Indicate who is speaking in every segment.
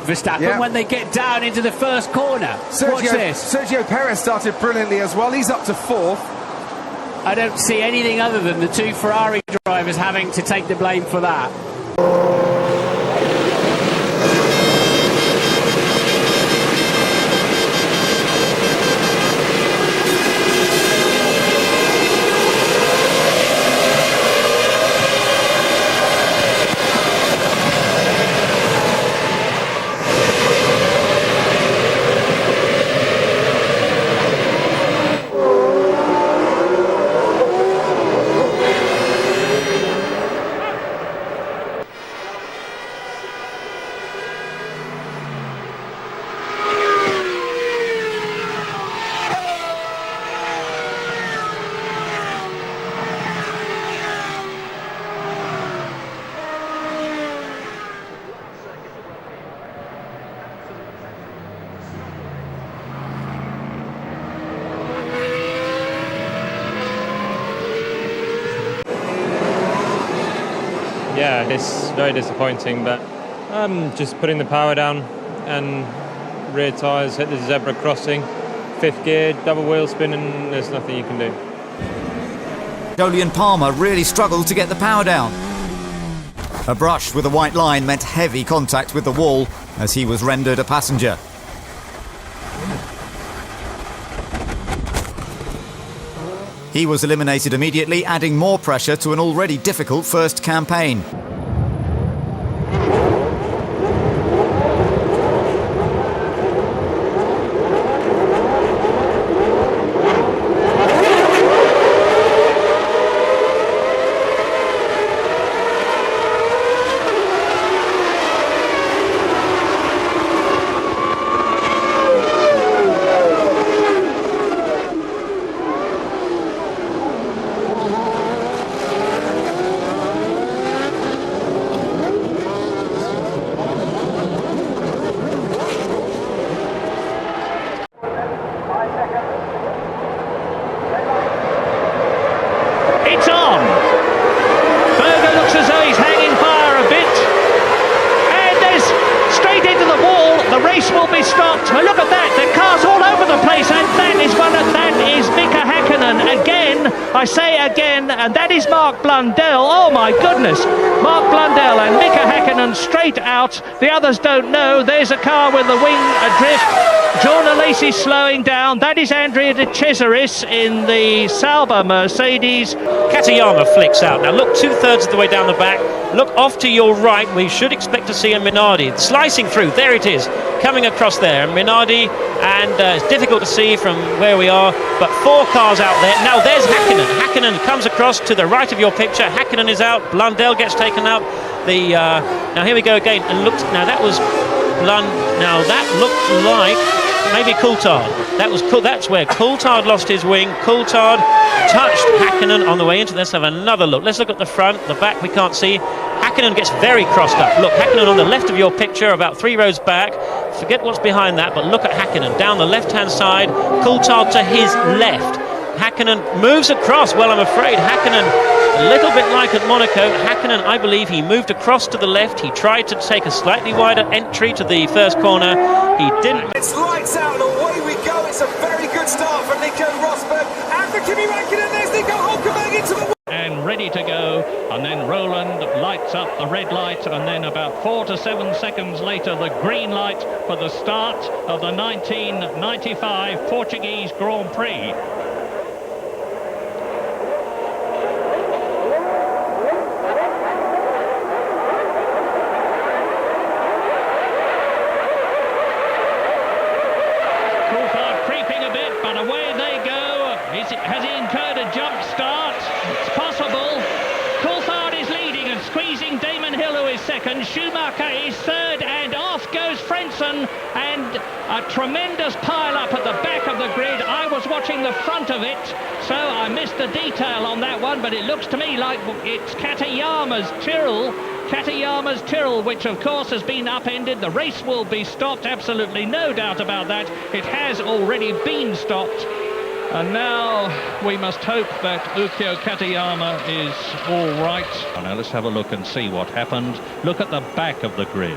Speaker 1: Verstappen when they get down into the first corner. Watch this.
Speaker 2: Sergio Perez started brilliantly as well. He's up to 4th.
Speaker 1: I don't see anything other than the 2 Ferrari drivers having to take the blame for that.
Speaker 3: Yeah, it's very disappointing, but just putting the power down and rear tyres hit the zebra crossing, 5th gear, double wheel spin, and there's nothing you can do.
Speaker 4: Jolyon Palmer really struggled to get the power down. A brush with a white line meant heavy contact with the wall as he was rendered a passenger. He was eliminated immediately, adding more pressure to an already difficult first campaign.
Speaker 5: It's on! Berger looks as though he's hanging fire a bit. And there's straight into the wall. The race will be stopped. Oh, look at that. The car's all over the place. And that is Mika Häkkinen again. I say again. And that is Mark Blundell. Oh, my goodness. Mark Blundell and Mika Häkkinen straight out. The others don't know. There's a car with the wing adrift. Jorna Lacey slowing down. That is Andrea De Cesaris in the Sauber Mercedes.
Speaker 6: Katayama flicks out. Now look 2/3 of the way down the back. Look off to your right. We should expect to see a Minardi slicing through. There it is, coming across there. Minardi, and it's difficult to see from where we are, but 4 cars out there. Now there's Häkkinen. Häkkinen comes across to the right of your picture. Häkkinen is out. Blundell gets taken out. Now here we go again. And look, now that was Now that looked like maybe Coulthard. That's where Coulthard lost his wing. Coulthard touched Häkkinen on the way into this. Let's have another look. Let's look at the front. The back we can't see. Häkkinen gets very crossed up. Look, Häkkinen on the left of your picture, about 3 rows back. Forget what's behind that, but look at Häkkinen down the left-hand side. Coulthard to his left. Häkkinen moves across. Well, I'm afraid Häkkinen, a little bit like at Monaco, Häkkinen, I believe he moved across to the left. He tried to take a slightly wider entry to the first corner. He didn't.
Speaker 2: It's lights out and away we go. It's a very good start for Nico Rosberg and for Kimi Räikkönen. There's Nico Hulkenberg into the...
Speaker 5: And ready to go, and then Roland lights up the red light, and then about 4 to 7 seconds later the green light for the start of the 1995 Portuguese Grand Prix. Coulthard creeping a bit, but away they go. Has he incurred a jump start? It's possible. Coulthard is leading and squeezing Damon Hill, who is second. Schumacher is third, and off goes Frentzen, and a tremendous pile-up at the back of the grid. I was watching the front of it, so I missed the detail on that one, but it looks to me like it's Katayama's Tyrrell, which of course has been upended. The race will be stopped, absolutely no doubt about that. It has already been stopped. And now we must hope that Ukyo Katayama is all right. Now let's have a look and see what happened. Look at the back of the grid.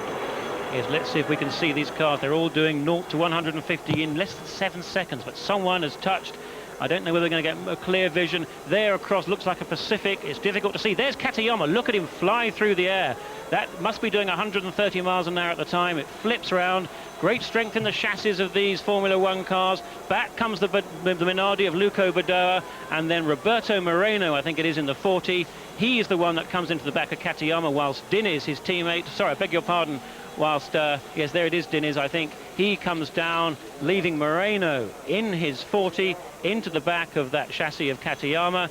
Speaker 6: is let's see if we can see these cars. They're all doing 0 to 150 in less than 7 seconds, but someone has touched. I don't know whether we're going to get a clear vision. There across looks like a Pacific. It's difficult to see. There's Katayama. Look at him fly through the air. That must be doing 130 miles an hour at the time. It flips around. Great strength in the chassis of these Formula One cars. Back comes the Minardi of Luco Badoa, and then Roberto Moreno, I think it is, in the 40. He is the one that comes into the back of Katayama, whilst Diniz, his teammate, sorry, I beg your pardon, whilst, yes, there it is, Diniz, I think, he comes down, leaving Moreno in his 40 into the back of that chassis of Katayama.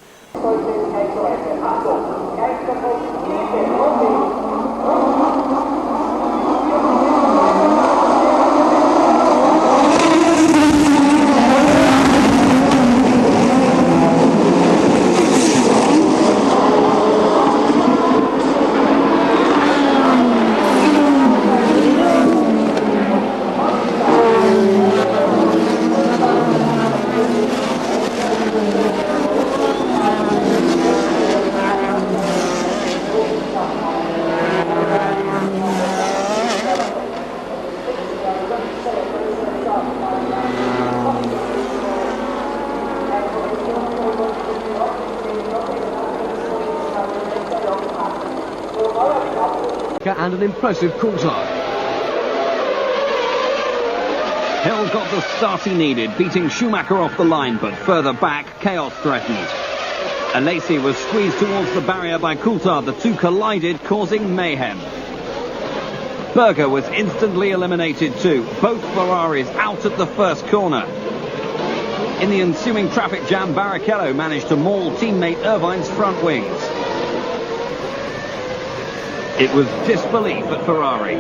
Speaker 7: And an impressive Coulthard. Hill got the start he needed, beating Schumacher off the line, but further back, chaos threatened. Alesi was squeezed towards the barrier by Coulthard. The two collided, causing mayhem. Berger was instantly eliminated too. Both Ferraris out at the first corner. In the ensuing traffic jam, Barrichello managed to maul teammate Irvine's front wings. It was disbelief at Ferrari.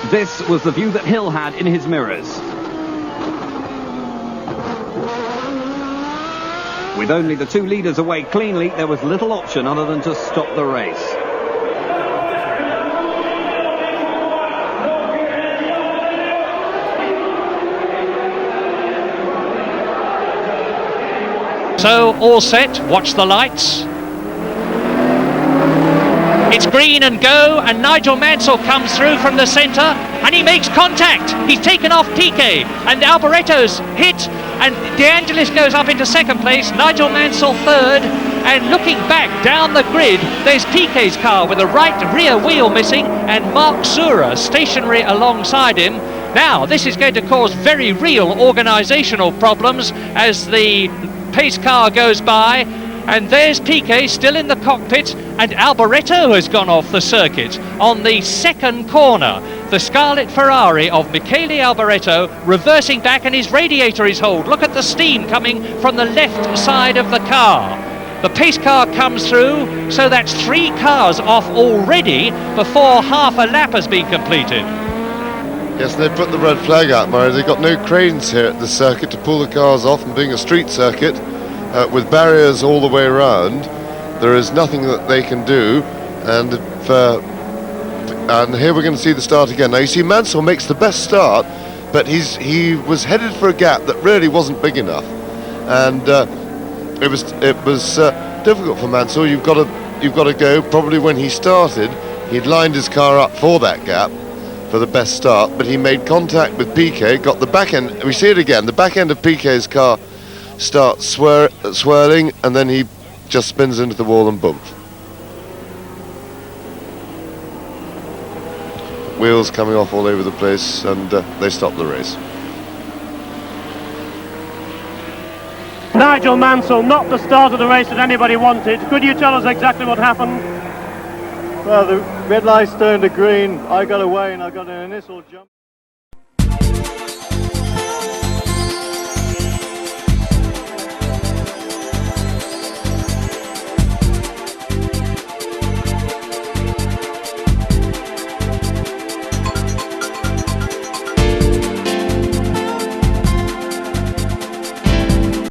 Speaker 7: This was the view that Hill had in his mirrors. With only the two leaders away cleanly, there was little option other than to stop the race.
Speaker 5: So, all set, watch the lights. It's green and go, and Nigel Mansell comes through from the centre, and he makes contact. He's taken off Piquet, and Alboreto's hit, and De Angelis goes up into second place, Nigel Mansell third, and looking back down the grid, there's Piquet's car with the right rear wheel missing, and Mark Zura stationary alongside him. Now, this is going to cause very real organisational problems as the pace car goes by, and there's Piquet still in the cockpit, and Alboreto has gone off the circuit on the second corner. The Scarlet Ferrari of Michele Alboreto reversing back, and his radiator is hold. Look at the steam coming from the left side of the car. The pace car comes through, so that's 3 cars off already before half a lap has been completed.
Speaker 8: Yes, they put the red flag out, Murray. They've got no cranes here at the circuit to pull the cars off, and being a street circuit with barriers all the way around, there is nothing that they can do. And here we're going to see the start again. Now you see Mansell makes the best start, but he was headed for a gap that really wasn't big enough, and it was difficult for Mansell. You've got to go. Probably when he started, he'd lined his car up for that gap, for the best start, but he made contact with Piquet, got the back end, we see it again, the back end of Piquet's car starts swirling, and then he just spins into the wall and boom. Wheels coming off all over the place, and they stop the race.
Speaker 9: Nigel Mansell, not the start of the race that anybody wanted. Could you tell us exactly what happened?
Speaker 10: Well, the red lights turned to green. I got away and I got an initial jump.